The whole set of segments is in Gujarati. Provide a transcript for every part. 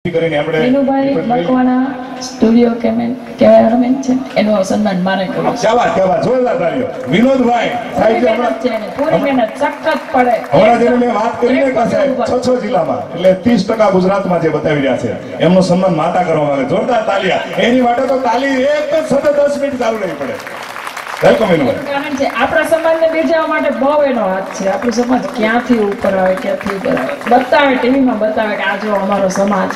વિનુભાઈ મકવાણા સ્ટુડિયો કેમેરામેન છે, એનું સન્માન મારે કરવું છે. જોરદાર તાળીઓ. વિનોદભાઈ સાહેબ પૂરી મહેનત સખત પડે. હમણાં જેને મેં વાત કરી ને સાહેબ 6 જિલ્લામાં એટલે 30% ગુજરાતમાં જે બતાવી રહ્યા છે એમનું સન્માન માતા કરવામાં આવે. જોરદાર તાળીયા. એની માટે તો તાળી એક સતત 10 મિનિટ ચાલુ રહેવી પડે. કારણ છે આપણા સમાજને બીજાવા માટે બહુ એનો હાથ છે. આપણો સમાજ ક્યાંથી ઉપર આવે, ક્યાંથી ઉપર આવે, બતાવે, ટીવીમાં બતાવે કે આ જો અમારો સમાજ.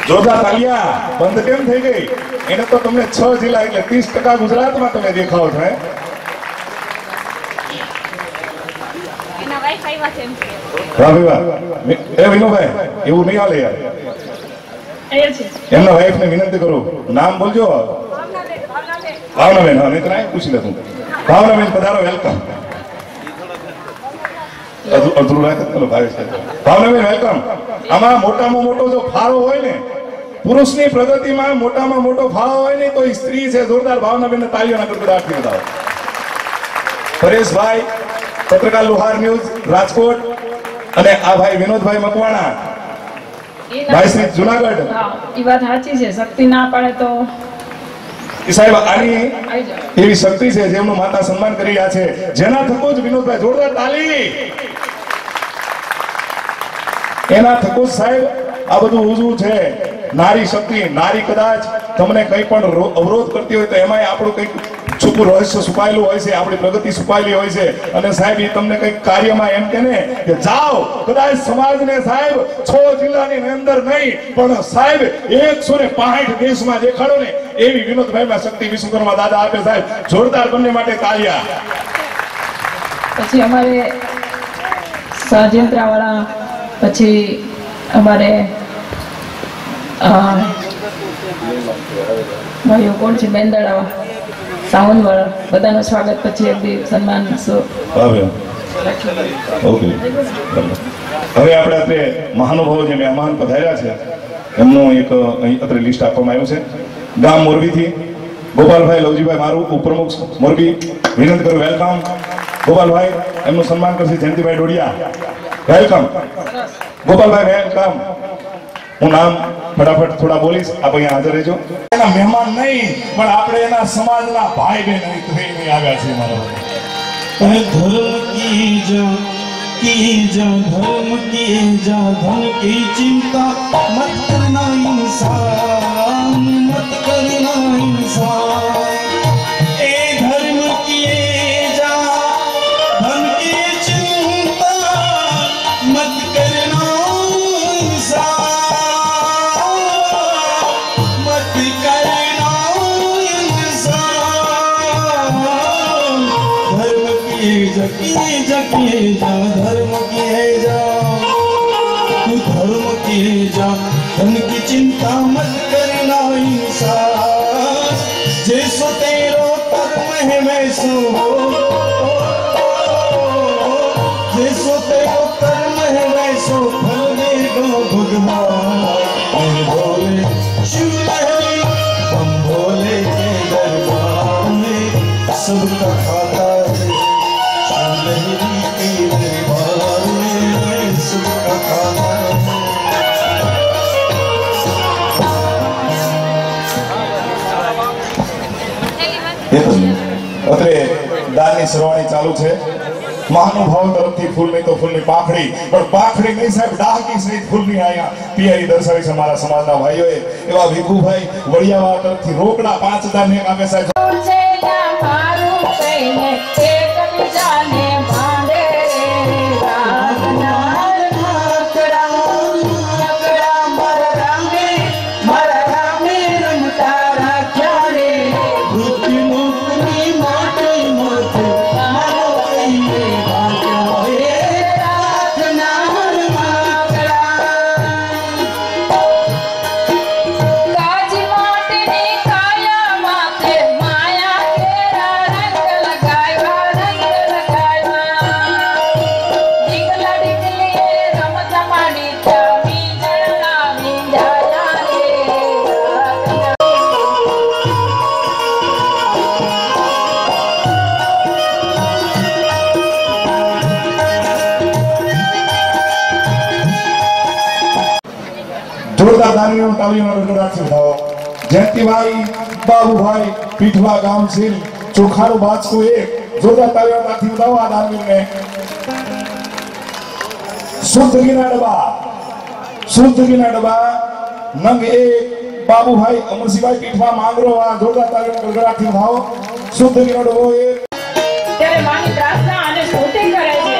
જોરદાર તાલિયા. બંધ કેમ થઈ ગઈ? એને તો તમને 6 જિલ્લા એટલે 30% ગુજરાતમાં તમે દેખાવ છો. વિનુભાઈ એવું નહીં હાલે યાર. એમના વાઈફ ને વિનંતી કરું, નામ બોલજો. ભાવનાબેન. હા, નહીં તો પૂછી લે તું. ભાવનાબેન પધારો, વેલકમ. ભાવનાબેન વેલકમ. આમાં મોટામાં મોટો જો ફાળો હોય ને, પુરુષની પ્રગતિમાં મોટામાં મોટો ફાળો હોય ને તો સ્ત્રી છે. જોરદાર ભાવનાબેન તાળીઓના ગડગડાટથી બતાવો. પરેશભાઈ પત્રકાર લુહાર ન્યૂઝ રાજકોટ અને આ ભાઈ વિનોદભાઈ મકવાણા ભાઈ શ્રી જુનાગઢ. એ વાત સાચી છે. શક્તિ ના પાડે તો સાહેબ આની એવી શક્તિ છે જેમનું માતા સન્માન કરી રહ્યા છે, જેના થકો જ વિનોદભાઈ જોરદાર તાળી. એના થકો જ સાહેબ આ બધું ઉજવું છે. નારી શક્તિ. નારી કદાચ તમને કંઈ પણ અવરોધ કરતી હોય તો એમાંય આપણું કંઈક છુપું રહસ્ય છુપાયેલું હોય છે, આપણી પ્રગતિ છુપાયેલી હોય છે. અને સાહેબ એ તમને કંઈક કાર્યમાં એમ કે ને કે જાઓ, કદાચ સમાજને સાહેબ 6 જિલ્લાની અંદર નહીં પણ સાહેબ 165 દેશમાં દેખાડો ને એવી વિનોદભાઈમાં શક્તિ વિશ્વકર્મા દાદા આપે. સાહેબ જોરદાર બંને માટે તાળીયા. પછી અમારે સાજેન્દ્રા વાળા, પછી અમારે ભાઈઓ કોણ છે, બેંદડા સાવન વાળા, બધાનું સ્વાગત. પછી એક બી સન્માન. ઓકે, હવે આપણે અત્રે મહાનુભાવો જે મહેમાન પધાર્યા છે એમનું એક અહીં અત્રે લિસ્ટ આપવામાં આવ્યું છે. ગામ મોરબીથી ગોપાલભાઈ લવજીભાઈ મારું ઉપપ્રમુખ મોરબી, વિનંતી કરું વેલકમ. ગોપાલભાઈ એમનું સન્માન કરશે જયંતિભાઈ ડોડિયા. વેલકમ ગોપાલભાઈ, વેલકમ. હું નામ ફટાફટ થોડા બોલીશ, આપ અહીંયા હાજર રહેજો. એના મહેમાન નહીં પણ આપણે એના સમાજના ભાઈ બહેન થઈને આવ્યા છે. મારો धर्म की धर्म की धन की चिंता मत करना इंसान, मत करना इंसान. ए धर्म की धन की चिंता मत करना इंसान, मत करना इंसान. धर्म की जकी जकी जा, धर्म की जा, तू धर्म की जा, धन की चिंता मत करना इंसान. जैसो तेरो कर्म है वैसो हो, जैसो तेरो कर्म है वैसो फल देगा भगवान. भोले शिव लहरी हम भोले के दरबार में सबका खाता है. અત્રે દાનની સરવાણી ચાલુ છે. મહાનુભાવ તરફથી ફૂલ નહીં તો ફૂલની પાંખડી, પણ પાંખડી નહીં સાહેબ, ડાહકી સહિત ફૂલની અહીંયા તૈયારી દર્શાવી છે મારા સમાજના ભાઈઓએ. એવા વિભુભાઈ વડિયાવા તરફથી રોકડા 5000 ને આપે સાહેબ. માયા કેરા રંગ લગાવ્યા જોરદાર તાલીઓનો ગણગણાટ વધાવો. જયંતિભાઈ બાબુભાઈ પીઠવા ગામ સિલ ચોખાનું બાચકું એક જોરદાર તાલીઓથી વધાવો આ દાનવીરને. શુદ્ધ ઘીના ડબ્બા નંગ એક બાબુભાઈ અમરસિંહભાઈ પીઠવા માંગરો આ જોરદાર તાલીઓનો ગણગણાટથી વધાવો. શુદ્ધ ઘીનો ડબ્બો એક. ત્યારે માની પ્રાર્થના અને સ્તુતિ કરે છે.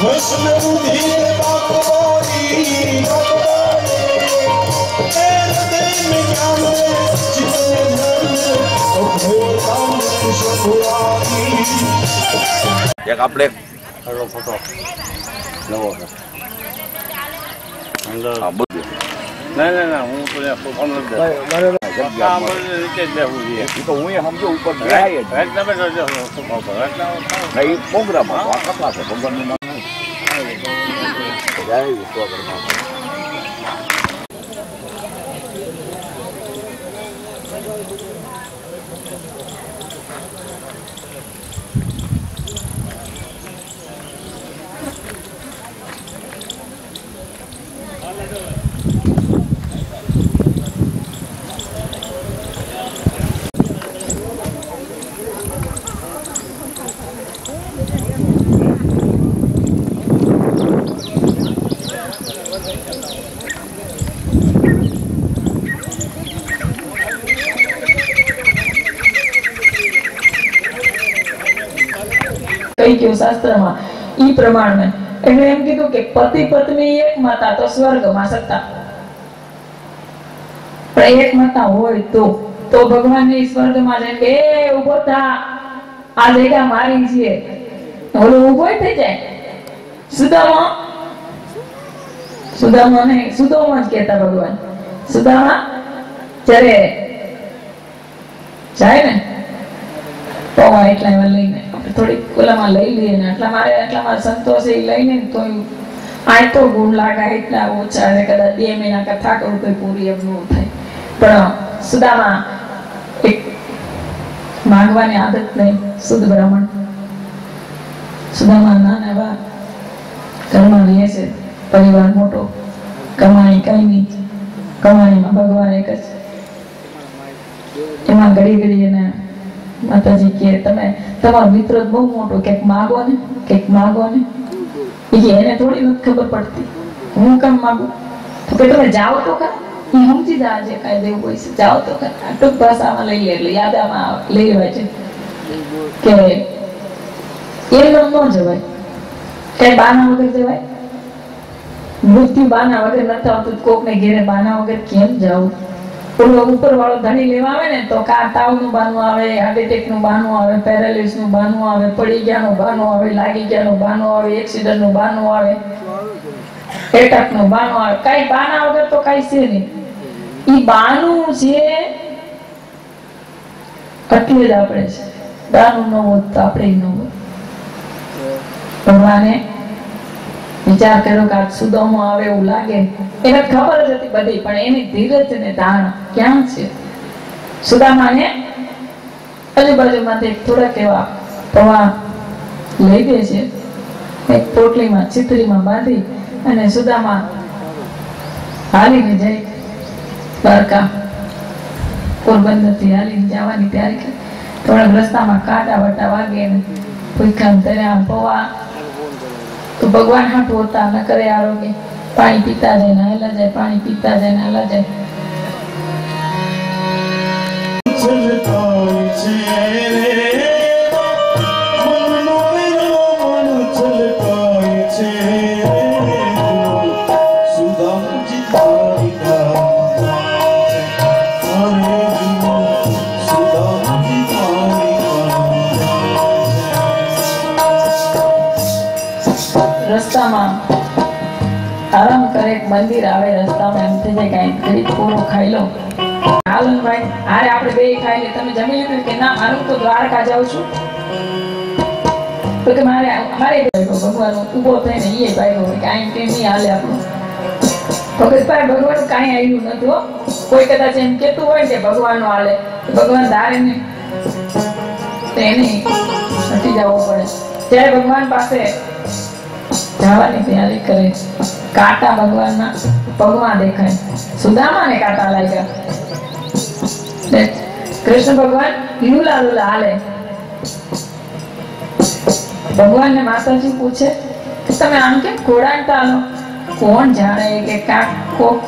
વૈષ્ણવ ધીર બાપોરી હૃદય में ज्ञान चित्त में धर्म अभय राम सपुरारी એક આપણે હલો ફોટો નવો છે અંદર હા બધું ના હું તો ફોન લઈ દે જગ્યા મળે નીચે જ બેહું છે એ તો હું સમજો ઉપર જાય જ રાત તમે જો નહીં પ્રોગ્રામ આ કથા છે ભગવાનનું નામ જય વિશ્વકર્મા કઈ ગયું શાસ્ત્રમાં ઈ પ્રમાણે એટલે એમ કીધું કે પતિ પત્ની એક માતા તો સ્વર્ગમાં સત્તા પણ એક માતા હોય તો ભગવાન ની સ્વર્ગમાં જેમ કે ઉભો થા આ જગ્યા મારી છે ઓલો ઉભો થઈ જાય સુદામા ને સુદામા જ કહેતા ભગવાન સુદામા જ્યારે જાય ને પવા એટલા એમાં લઈને થોડીક ઓલામાં લઈ લઈએ ને આટલામાં સંતોષ એ લઈને તો આ તો ગુણ લાગે એટલા ઓછા કદાચ 2 મહિના કથા કરું તો પૂરી એમ ન થાય પણ સુદામા એક માંગવાની આદત નહીં શુદ્ધ બ્રાહ્મણ સુદામા નાના બા ઘરમાં રહે છે પરિવાર મોટો કમાણી કઈ નહીં કમાણીમાં ભગવાન એક જ એમાં ઘડી એને માતાજી કે તમે તમારો મિત્ર બહુ મોટો કંઈક માગો ને એને થોડી નથી ખબર પડતી હું કેમ માગું તો કે તમે જાઓ તો ખરા એ સમજી જાય જે કાંઈ દેવું હોય છે જાઓ તો ખરા ટૂંક ભાષામાં લઈ લે એટલે યાદામાં લઈ લેવાય છે કે એમ ન જવાય કઈ બાના વગર જવાય મૃત્યુ બાના વગર નથી આવતું કોકને ઘેરે બાના વગર કેમ જાવું ઓલો ઉપર વાળો ધણી લેવા આવે ને તો કા તાવનું બાનું આવે હાર્ટ એટેક નું બાનું આવે પેરાલિસિસ નું બાનું આવે પડી ગયાનું બાનું આવે લાગી ગયાનું બાનું આવે એક્સિડન્ટ નું બાનું આવે એટેક નું બાનું આવે કઈ બાના વગર તો કઈ છે નહીં ઈ બાનું છે એટલે જ આપણે છે બાનું ન હોત તો આપણે ન હોત ભગવાને વિચાર કર્યો કે આ સુદામો આવે એવું લાગે એને ખબર જ હતી બધી પણ એની ધીરજ ને ધારણા ક્યાં છે સુદામાને આજુબાજુમાંથી થોડાક એવા પવા લઈ દે છે એક પોટલીમાં ચિત્રીમાં બાંધી અને સુદામા હાલીને જાય દ્વારકા પોરબંદરથી હાલીને જવાની તૈયારી કરી થોડાક રસ્તામાં કાંટા વટા વાગે ને ભૂખ્યા તર્યા પવા તો ભગવાન હાટું હોતા ન કરે આરોગ્ય પાણી પીતા જાય ને હાલા જાય પાણી પીતા જાય ને હાલા જાય છલકાય છે રે મનનો મેરો મન છલકાય છે સુદામજી તારી રસ્તામાં આરામ કરે એક મંદિર આવે રસ્તામાં એમ થઈ જાય કઈ ઘડી પૂરો ખાઈ લો હાલો ભાઈ આરે આપણે બે ખાઈ લે તમે જમી લીધું કે ના મારું તો દ્વારકા જાઉં છું તો કે મારે ભગવાન ઉભો થઈને એ ભાઈ હોય કે આઈ કે નહીં હાલે આપણું ભગતભાઈ ભગવાન કાંઈ આવ્યું નથી હો કોઈ કદાચ એમ કેતું હોય કે ભગવાન નું હાલે ભગવાન ધારે ને એને હટી જવું પડે ત્યારે ભગવાન પાસે જવાની તૈયારી કરે કાંટા ભગવાનના પગમાં દેખાય સુદામાને કાંટા લાગ્યા કૃષ્ણ ભગવાન લૂલા લૂલા હાલે ભગવાનને માતાજી પૂછે કે તમે આમ કેમ ઘોડાડતા હાલો કોણ જાણે કે કોક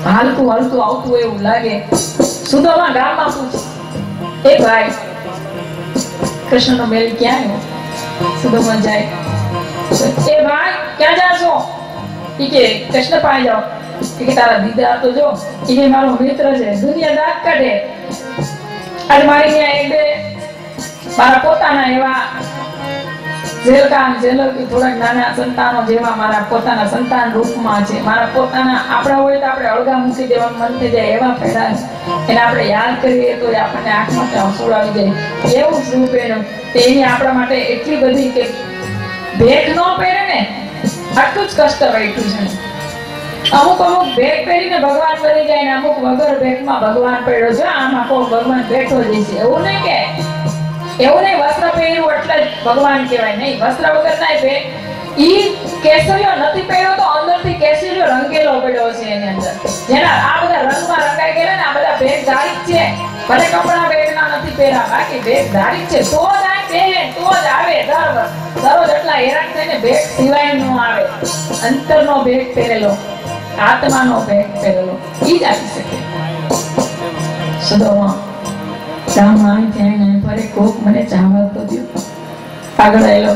હાલતું હાલતું આવતું એવું લાગે સુદામા ગામમાં પૂછે એ ભાઈ કૃષ્ણનો મેલ ક્યાં આવ્યો સુદામા જાય એ ભાઈ ક્યાં જાશો? ઈ કે કૃષ્ણ પાસે જાઓ. કે તારા દીદા તો જો ઈ મારો મિત્ર છે, દુનિયા દાંત કાઢે. આજે મારી ત્યાં એક બે મારા પોતાના એવા જેલકાન જેલકી થોડાક નાના સંતાનો જેવા મારા પોતાના સંતાન રૂપમાં છે. મારા પોતાના આપણા હોય તો આપણે અળગા મૂકી દેવાનું મન થઈ જાય એવા ફેરા છે. એને આપણે યાદ કરીએ તો આપણને આંખમાં આંસુ આવી જાય એવું સ્વરૂપ એનું. એની આપણા માટે એટલી બધી કે ભેખ ન પહેરે ને આટલું જ કષ્ટ વેઠ્યું છે. અમુક ભેખ પહેરીને ભગવાન બની જાય ને અમુક વગર ભેખમાં ભગવાન પડ્યો છે. આમાં કોઈ ભગવાન બેઠો જ છે એવું નહીં કે એવું નહીં વસ્ત્ર પહેર્યું એટલે જ ભગવાન કહેવાય. નહીં, વસ્ત્ર વગર ના ઈ કેસરીઓ નથી પહેર્યો તો અંદરથી કેસરીઓ રંગેલો પડ્યો છે એની અંદર. જેના આ બધા રંગમાં રંગાઈ ગયેલા ને આ બધા ભેખ ધારી છે. ભલે કપડા ભેખના નથી પહેર્યા, બાકી ભેખ ધારી છે તો જ આ પહેરે તો જ આવે. દરરોજ એટલા હેરાન થઈને ભેખ સિવાય ન આવે. અંતરનો ભેખ પહેરેલો, આત્માનો ભેખ પહેરેલો ઈ જ આવી શકે. સુદામા ગામમાં ત્યાં ફરે કોક મને ચાવવા તો દો. આગળ આવેલો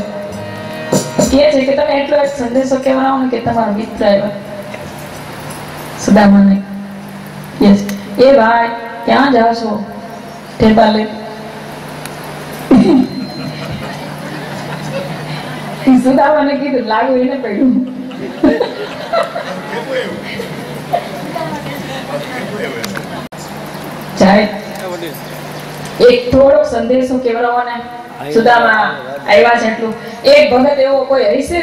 કહે છે કે તમે એટલો એક સંદેશો કહેવાનો ને કે તમારો મિત્ર આવ્યો. સુદામાને યસ એ ભાઈ ક્યાં જાશો? ઠેબા લે. સુદામાને કીધું લાગુ એને પડ્યું. જાય એક થોડો સંદેશો કેવરાવાને સુદામા આવ્યા છે એટલું. એક ભગત એવો કોઈ હશે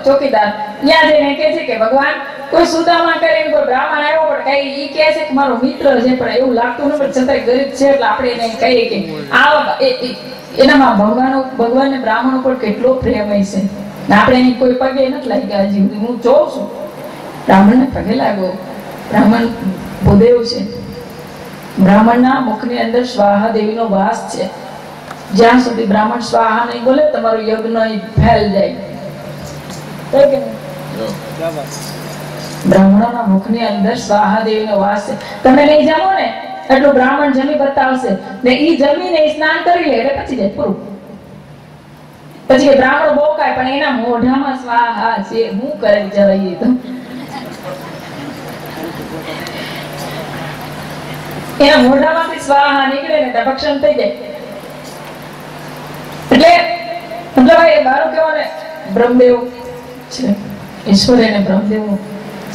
ચોકીદાર ત્યાં જઈને કહે છે કે ભગવાન કોઈ સુદામા કરીને કોઈ બ્રાહ્મણ આવ્યો પણ કઈ ઈ કહે છે કે મારો મિત્ર છે પણ એવું લાગતું નથી છતાંય ગરીબ છે એટલે આપણે એને કહીએ કે આ એનામાં ભગવાન ને બ્રાહ્મણ ઉપર કેટલો પ્રેમ હોય છે. આપણે એની કોઈ પગે નથી લાગ્યા. હજી હું જોઉં છું બ્રાહ્મણ ને પગે લાગો. બ્રાહ્મણ ભૂદેવ છે. બ્રાહ્મણના મુખની અંદર સ્વાહા દેવીનો વાસ છે. જ્યાં સુધી બ્રાહ્મણ સ્વાહા નહીં બોલે તમારો યજ્ઞ ફેલ જાય. બ્રાહ્મણોના મુખની અંદર સ્વાહા દેવીનો વાસ છે. તમે નહીં જમો ને એટલું બ્રાહ્મણ જમી બતાવશે ને ઈ જમીને સ્નાન કરી લે એટલે પછી જાય પૂરું. પછી બ્રાહ્મણ બહુ કાય પણ એના મોઢામાં સ્વાહા છે. હું કરે વિચારીએ તો એના મોઢામાંથી સ્વાહા નીકળે ને ભક્ષણ થઈ જાય. એટલે મતલબ એ મારું કહેવાને બ્રહ્મદેવ છે. ઈશ્વરીને બ્રહ્મદેવ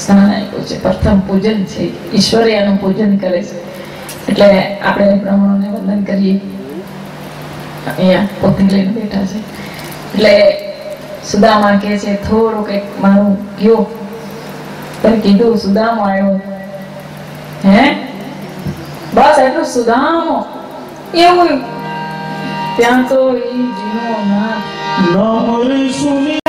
સ્થાન આપ્યું છે. પ્રથમ પૂજન છે. ઈશ્વરી એનું પૂજન કરે છે. એટલે આપણે બ્રાહ્મણોને વંદન કરીએ. અહીંયા પોતે લઈને બેઠા છે. એટલે સુદામા કહે છે થોડું કંઈક મારું ગયો તમે કીધું સુદામો આવ્યો હે બસ એટલું સુદામો એવું ત્યાં તો ઈ જીનો ના નામ સુની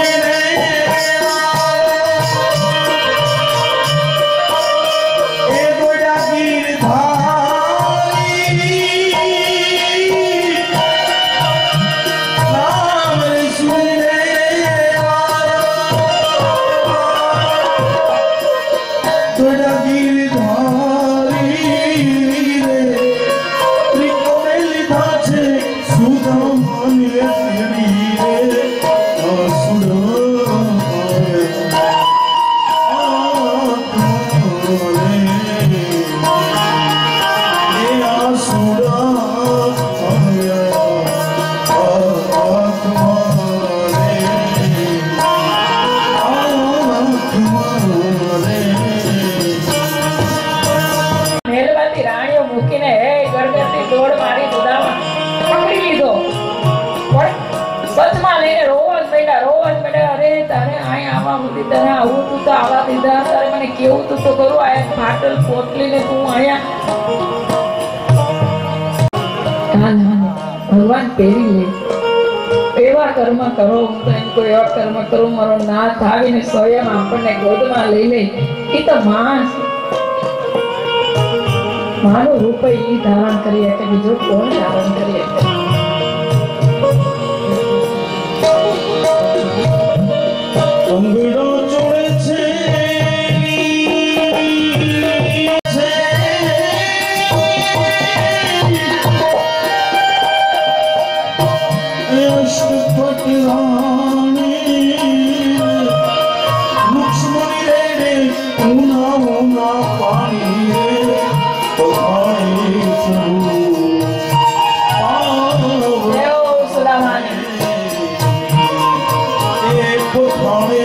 કેવું તું તો કરું આ ફાટલ પોટલીને તું અહીંયા ભગવાન પહેરી લે. એવા કર્મ કરો કોઈ એવા કર્મ કરું મારો નાથ આવીને સ્વયં આપણને ગોદમાં લઈ લે. એ તો માનું રૂપ ઈ ધારણ કરીએ કે બીજું કોણ ધારણ કરીએ. અષ્ટપટ રાણી આવે